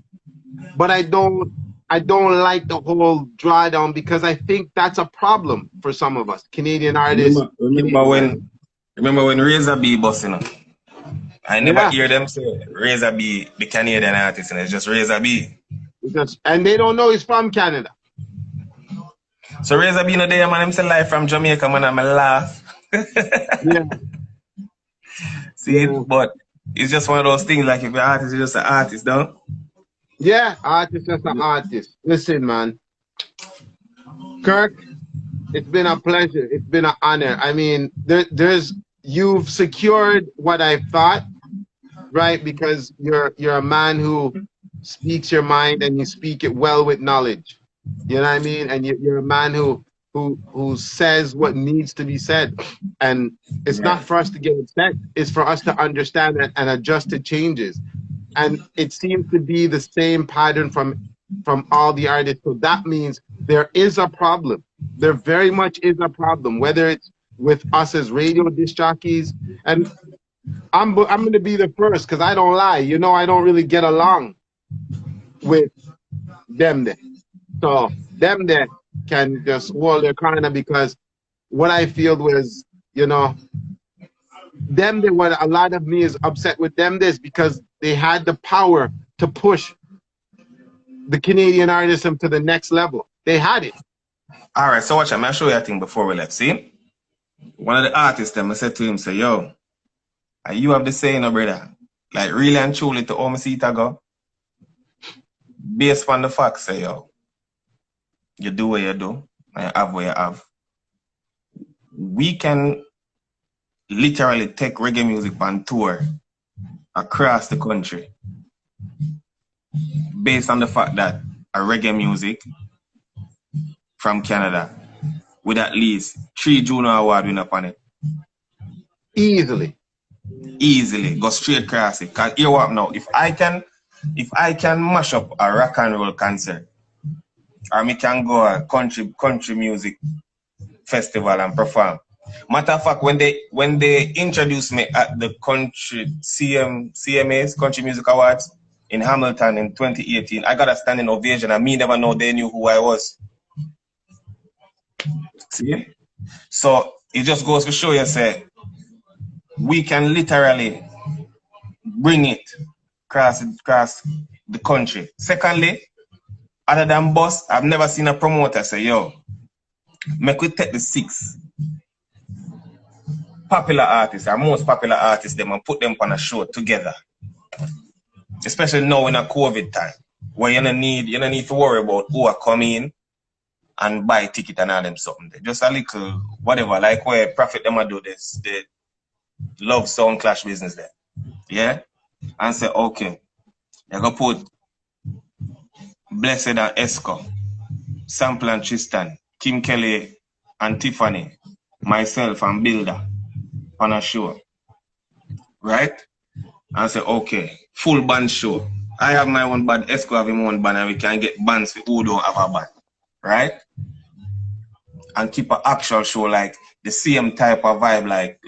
but I don't like the whole drawdown because I think that's a problem for some of us Canadian artists. Remember when Razor B busting up? I never hear them say Razor B, the Canadian artist, and it's just Razor B. And they don't know he's from Canada. So Razor B no day, man, him say live from Jamaica, man, I'm laugh. Yeah. See, but it's just one of those things, like if you're an artist, you're just an artist, though. Yeah, artist just an artist. Listen, man, Kirk, it's been a pleasure. It's been an honor. I mean, there's you've secured what I thought, right? Because you're a man who speaks your mind and you speak it well with knowledge. You know what I mean? And you're a man who says what needs to be said. And it's Yeah. not for us to get upset, it's for us to understand and adjust to changes. And it seems to be the same pattern from all the artists. So that means there is a problem. There very much is a problem, whether it's with us as radio disc jockeys. And I'm going to be the first because I don't lie. You know, I don't really get along with them there. So them there can just hold their corner because what I feel was, you know, them there, what a lot of me is upset with them this because they had the power to push the Canadian artism to the next level. They had it. All right, so watch. I'm gonna show you a thing before we left. See, one of the artists, them, I said to him, say, "Yo, you have the saying, no, brother. Like really and truly to all my seat I go. Based on the facts, say, yo, you do what you do, and you have what you have. We can literally take reggae music on tour across the country based on the fact that a reggae music from Canada with at least 3 JUNO award winner upon it. Easily. Easily. Go straight across it. Cause here what now, if I can mash up a rock and roll concert, or me can go a country music festival and perform. Matter of fact, when they introduced me at the country CMAs, Country Music Awards in Hamilton in 2018, I got a standing ovation and me never know they knew who I was. See? So it just goes to show you, say, we can literally bring it across the country. Secondly, other than Boss, I've never seen a promoter say, yo, make we take the 6 popular artists, our most popular artists, them and put them on a show together. Especially now in a COVID time, where you don't need to worry about who are coming in and buy a ticket and all them something. Just a little whatever, like where Prophet them do this, the love sound clash business there. Yeah? And say, okay, you're gonna put Blessed and Esco, Sample and Tristan, Kim Kelly and Tiffany, myself and Builder on a show. Right? And say, okay, full band show. I have my own band, Esco have his own band, and we can get bands who don't have a band. Right? And keep an actual show like the same type of vibe, like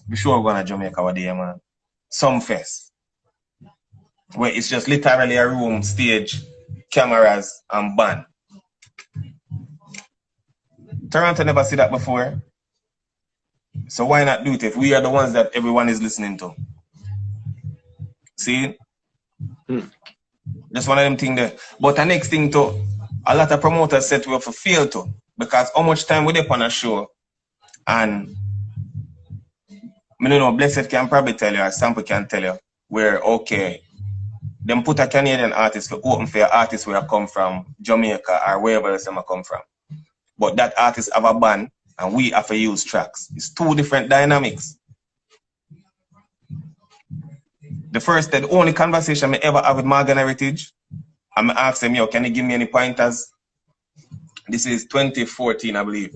be sure we're gonna Jamaica one day, man. Some fest. Where it's just literally a room, stage, cameras, and band. Toronto never see that before. So why not do it if we are the ones that everyone is listening to? See? Just one of them things there. But the next thing too, a lot of promoters said we have to fail to. Because how much time we dey on a show and I don't know, Blessed can probably tell you, or Sample can tell you, where okay, them put a Canadian artist to open for artists where I come from, Jamaica or wherever else I come from. But that artist have a band and we have to use tracks. It's 2 different dynamics. The only conversation I ever have with Morgan Heritage, I'm asking him, yo, can you give me any pointers? This is 2014, I believe.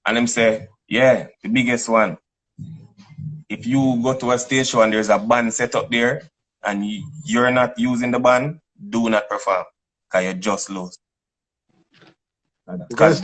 And him say, yeah, the biggest one. If you go to a stage show and there's a band set up there and you're not using the band, do not perform because you just lose. Because